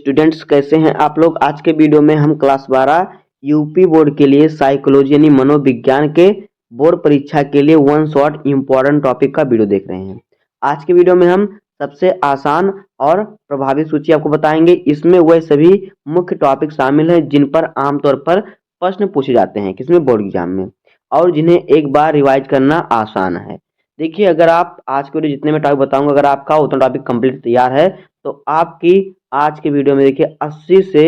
Students, कैसे हैं आप लोग। आज के वीडियो में हम क्लास 12 यूपी बोर्ड के लिए साइकोलॉजी यानी मनोविज्ञान के बोर्ड परीक्षा के लिए वन शॉट इम्पोर्टेंट टॉपिक का वीडियो देख रहे हैं। आज के वीडियो में हम सबसे आसान और प्रभावी सूची आपको बताएंगे। इसमें वह सभी मुख्य टॉपिक शामिल हैं जिन पर आमतौर पर प्रश्न पूछे जाते हैं किसमें, बोर्ड एग्जाम में, और जिन्हें एक बार रिवाइज करना आसान है। देखिए, अगर आप आज के वीडियो जितने में टॉपिक बताऊंगा, अगर आपका उतना टॉपिक कंप्लीट तैयार है तो आपकी आज के वीडियो में देखिए 80 से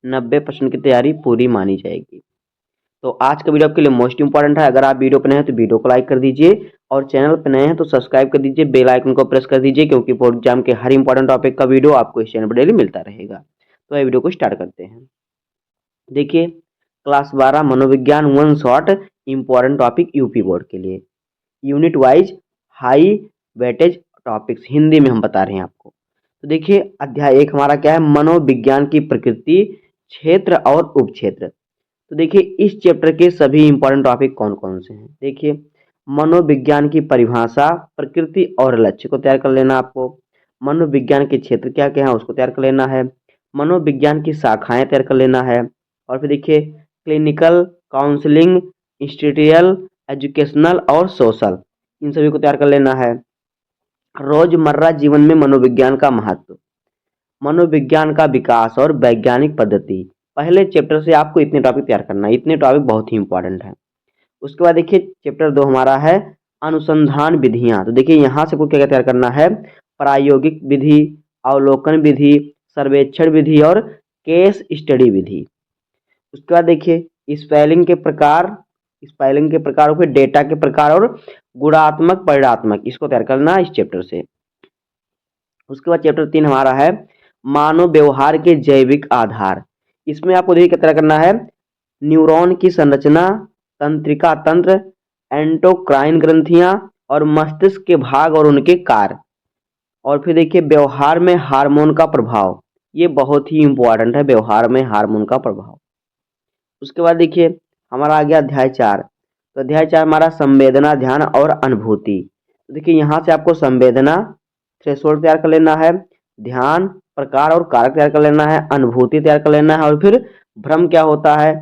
90% की तैयारी पूरी मानी जाएगी। तो आज का वीडियो आपके लिए मोस्ट इंपॉर्टेंट है। अगर आप वीडियो पर नए हैं तो वीडियो को लाइक कर दीजिए और चैनल पर नए हैं तो सब्सक्राइब कर दीजिए, बेल आइकन को प्रेस कर दीजिए, क्योंकि बोर्ड एग्जाम के हर इंपॉर्टेंट टॉपिक का वीडियो आपको इस चैनल पर डेली मिलता रहेगा। तो ये वीडियो को स्टार्ट करते हैं। देखिए, क्लास 12 मनोविज्ञान one shot important topic UP board के लिए, unit wise high weightage topics Hindi में हम बता रहे हैं आपको। तो देखिए, अध्याय 1 हमारा क्या है, मनोविज्ञान की प्रकृति, क्षेत्र और उपक्षेत्र। तो देखिए, इस चैप्टर के सभी इंपॉर्टेंट टॉपिक कौन कौन से हैं। देखिए, मनोविज्ञान की परिभाषा, प्रकृति और लक्ष्य को तैयार कर लेना आपको। मनोविज्ञान के क्षेत्र क्या क्या है उसको तैयार कर लेना है। मनोविज्ञान की शाखाएं तैयार कर लेना है। और फिर देखिए, क्लिनिकल, काउंसलिंग, इंस्टीट्यूशनल, एजुकेशनल और सोशल, इन सभी को तैयार कर लेना है। रोजमर्रा जीवन में मनोविज्ञान का महत्व, मनोविज्ञान का विकास और वैज्ञानिक पद्धति। पहले चैप्टर से आपको इतने टॉपिक तैयार करना है, इतने टॉपिक बहुत ही इंपॉर्टेंट है। उसके बाद देखिए, चैप्टर 2 हमारा है अनुसंधान विधियां। तो देखिए, यहाँ से आपको क्या क्या तैयार करना है, प्रायोगिक विधि, अवलोकन विधि, सर्वेक्षण विधि और केस स्टडी विधि। उसके बाद देखिए, स्पेलिंग के प्रकार और फिर डेटा के प्रकार और गुणात्मक परिणात्मक, इसको तैयार करना है इस चैप्टर से। उसके बाद चैप्टर 3 हमारा है मानव व्यवहार के जैविक आधार। इसमें आपको देखिए क्या तैयार करना है, न्यूरॉन की संरचना, तंत्रिका तंत्र, एंडोक्राइन ग्रंथियां और मस्तिष्क के भाग और उनके कार्य। और फिर देखिए, व्यवहार में हार्मोन का प्रभाव, ये बहुत ही इंपॉर्टेंट है, व्यवहार में हार्मोन का प्रभाव। उसके बाद देखिए, हमारा आ गया अध्याय 4। तो अध्याय 4 हमारा संवेदना, ध्यान और अनुभूति। तो देखिए, यहाँ से आपको संवेदना थ्रेशोल्ड तैयार कर लेना है, ध्यान प्रकार और कारक तैयार कर लेना है, अनुभूति तैयार कर लेना है, और फिर भ्रम क्या होता है,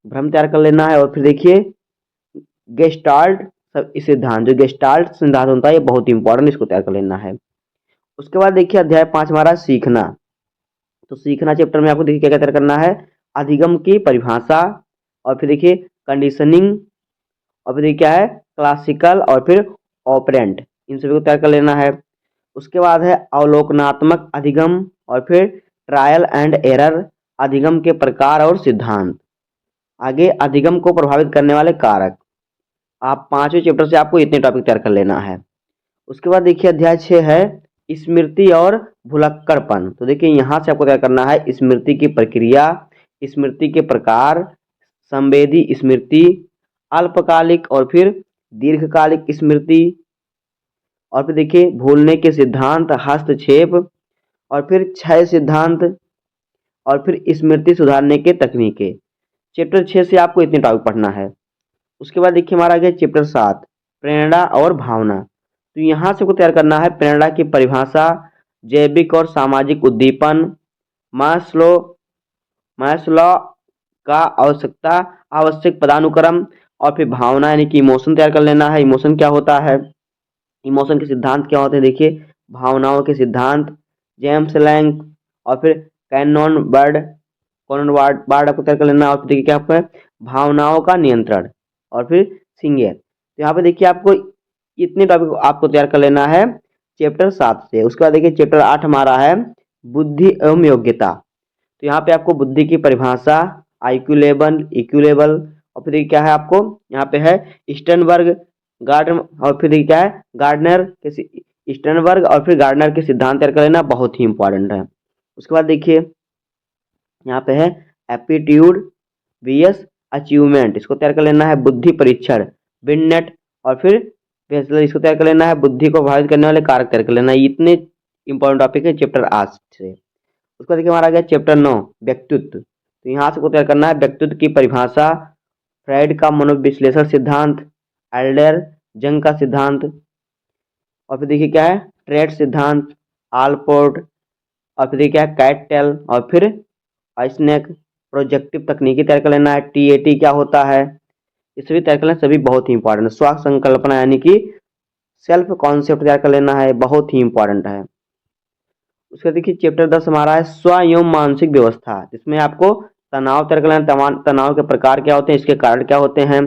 भ्रम तैयार कर लेना है। और फिर देखिए, गेस्टाल्ट सिद्धांत, जो गेस्टाल्ट सिद्धांत होता है ये बहुत इंपॉर्टेंट, इसको तैयार कर लेना है। उसके बाद देखिए, अध्याय 5 हमारा सीखना। तो सीखना चैप्टर में आपको देखिए क्या क्या तैयार करना है, अधिगम की परिभाषा, और फिर देखिए कंडीशनिंग, और फिर देखिए क्या है क्लासिकल, और फिर ऑपरेंट, इन सभी को तैयार कर लेना है। उसके बाद है अवलोकनात्मक अधिगम, और फिर ट्रायल एंड एरर, अधिगम के प्रकार और सिद्धांत। आगे अधिगम को प्रभावित करने वाले कारक। आप 5वें चैप्टर से आपको इतने टॉपिक तैयार कर लेना है। उसके बाद देखिए, अध्याय 6 है स्मृति और भुलक्कड़पन। तो देखिए, यहाँ से आपको तैयार करना है स्मृति की प्रक्रिया, स्मृति के प्रकार, संवेदी स्मृति, अल्पकालिक और फिर दीर्घकालिक स्मृति, और फिर देखिए भूलने के सिद्धांत, हस्तक्षेप, और फिर क्षय सिद्धांत, और फिर स्मृति सुधारने के तकनीकें। चैप्टर 6 से आपको इतने टॉपिक पढ़ना है। उसके बाद देखिए, हमारा गया चैप्टर 7 प्रेरणा और भावना। तो यहाँ से को तैयार करना है प्रेरणा की परिभाषा, जैविक और सामाजिक उद्दीपन, मास्लो मास्लो का आवश्यक पदानुक्रम, और फिर भावना यानी कि इमोशन तैयार कर लेना है। इमोशन क्या होता है, इमोशन के सिद्धांत क्या होते हैं, देखिए भावनाओं के सिद्धांत, जेम्स लैंग, और फिर कैनन बार्ड आपको तैयार कर लेना। और फिर देखिए क्या आपको है भावनाओं का नियंत्रण, और फिर सिंगर। तो यहाँ पे देखिए आपको इतने टॉपिक आपको तैयार कर लेना है चैप्टर 7 से। उसके बाद देखिए, चैप्टर 8 हमारा है बुद्धि एवं योग्यता। तो यहाँ पे आपको बुद्धि की परिभाषा, IQ लेवल, EQ लेवल, और फिर क्या है आपको यहाँ पे है स्टर्नबर्ग गार्डन, और फिर क्या है गार्डनर के स्टर्नबर्ग, और फिर गार्डनर के सिद्धांत तैयार कर लेना, बहुत ही इंपॉर्टेंट है। उसके बाद देखिए, यहाँ पे है एप्टीट्यूड VS अचीवमेंट, इसको तैयार कर लेना है। बुद्धि परीक्षण बिनेट, और फिर बेचलर, इसको तैयार कर लेना है। बुद्धि को प्रभावित करने वाले कारक तैयार कर लेना है। इतने इंपॉर्टेंट टॉपिक है चैप्टर 8 से। उसको देखिए, हमारा गया चैप्टर 9 व्यक्तित्व। तो यहाँ से को तैयार करना है व्यक्तित्व की परिभाषा, फ्राइड का मनोविश्लेषण सिद्धांत, एल्डर जंग का सिद्धांत, और फिर देखिए क्या है ट्रेड सिद्धांत, आलपोर्ट, और फिर देखिए क्या है कैट टेल, और फिर स्नैक प्रोजेक्टिव तकनीकी तैयार कर लेना है। टीएटी क्या होता है, ये सभी तैयार कर लेना, सभी बहुत ही इंपॉर्टेंट है। स्वास्थ्य संकल्पना यानी कि सेल्फ कॉन्सेप्ट तैयार कर लेना है, बहुत ही इंपॉर्टेंट है। उसका देखिए चैप्टर 10 हमारा है स्व एवं मानसिक व्यवस्था, जिसमें आपको तनाव तैयार कर लेना, तनाव के प्रकार क्या होते हैं, इसके कारण क्या होते हैं।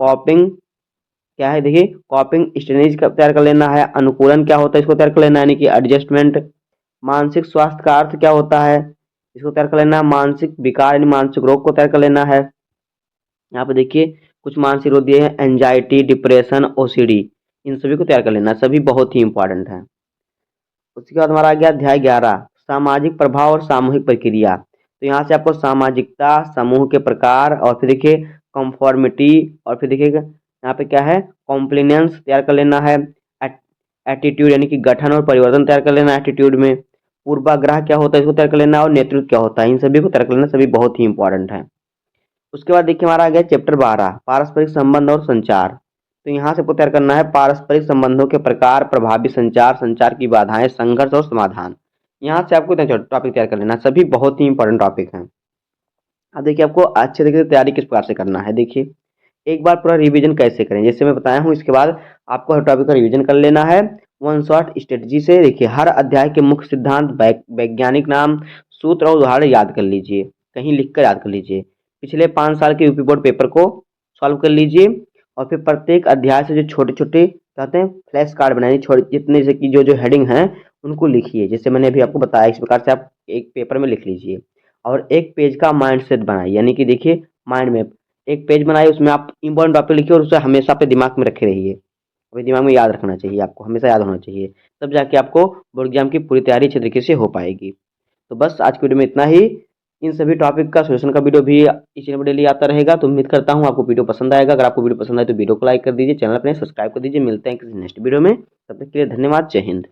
कॉपिंग क्या है, देखिए कॉपिंग स्ट्रेटेजी का तैयार कर लेना है। अनुकूलन क्या होता है, इसको तैयार कर लेना है, यानी कि एडजस्टमेंट। मानसिक स्वास्थ्य का अर्थ क्या होता है, इसको तैयार कर लेना है। मानसिक विकार यानी मानसिक रोग को तैयार कर लेना है। यहाँ पे देखिए कुछ मानसिक रोग दिए हैं, एंजाइटी, डिप्रेशन, ओसीडी, इन सभी को तैयार कर लेना, सभी बहुत ही इंपॉर्टेंट है। उसके बाद हमारा आ गया अध्याय 11 सामाजिक प्रभाव और सामूहिक प्रक्रिया। तो यहाँ से आपको सामाजिकता, समूह के प्रकार, और फिर देखिए कंफॉर्मिटी, और फिर देखिएगा यहाँ पे क्या है कॉम्प्लिनेंस तैयार कर लेना है। एटीट्यूड यानी कि गठन और परिवर्तन तैयार कर लेना एटीट्यूड में। पूर्वाग्रह क्या होता है, इसको तैयार कर लेना, और नेतृत्व क्या होता है, इन सभी को तैयार कर लेना, सभी बहुत ही इंपॉर्टेंट है। उसके बाद देखिए हमारा आ गया चैप्टर 12 पारस्परिक संबंध और संचार। तो यहाँ से आपको तैयार करना है पारस्परिक संबंधों के प्रकार, प्रभावी संचार, संचार की बाधाएं, संघर्ष और समाधान। यहाँ से आपको टॉपिक तैयार कर लेना, सभी बहुत ही इंपॉर्टेंट टॉपिक हैं। अब देखिए आपको अच्छे तरीके से तैयारी किस प्रकार से करना है। देखिए एक बार पूरा रिवीजन कैसे करें, जैसे मैं बताया हूँ, इसके बाद आपको हर टॉपिक का रिवीजन कर लेना है वन शॉट स्ट्रेटजी से। देखिए हर अध्याय के मुख्य सिद्धांत, वैज्ञानिक नाम, सूत्र और उदाहरण याद कर लीजिए, कहीं लिख कर याद कर लीजिए। पिछले 5 साल के यूपी बोर्ड पेपर को सॉल्व कर लीजिए, और फिर प्रत्येक अध्याय से जो छोटे छोटे कहते हैं फ्लैश कार्ड बनाइए, छोटे जितने से कि जो हेडिंग हैं उनको लिखिए, जैसे मैंने अभी आपको बताया, इस प्रकार से आप एक पेपर में लिख लीजिए। और एक पेज का माइंड सेट बनाइए, यानी कि देखिए माइंड मैप एक पेज बनाइए, उसमें आप इंपॉर्टेंट टॉपिक लिखिए और उसे हमेशा अपने दिमाग में रखे रहिए, अपने दिमाग में याद रखना चाहिए, आपको हमेशा याद होना चाहिए, तब जाके आपको बोर्ड एग्जाम की पूरी तैयारी अच्छे तरीके से हो पाएगी। तो बस आज की वीडियो में इतना ही। इन सभी टॉपिक का सोल्यूशन का वीडियो भी इस चैनल पर डेली आता रहेगा, तो उम्मीद करता हूँ आपको वीडियो पसंद आएगा। अगर आपको वीडियो पसंद आए तो वीडियो को लाइक कर दीजिए, चैनल अपने सब्सक्राइब कर दीजिए। मिलते हैं किसी नेक्स्ट वीडियो में, तब तक के लिए धन्यवाद, जय हिंद।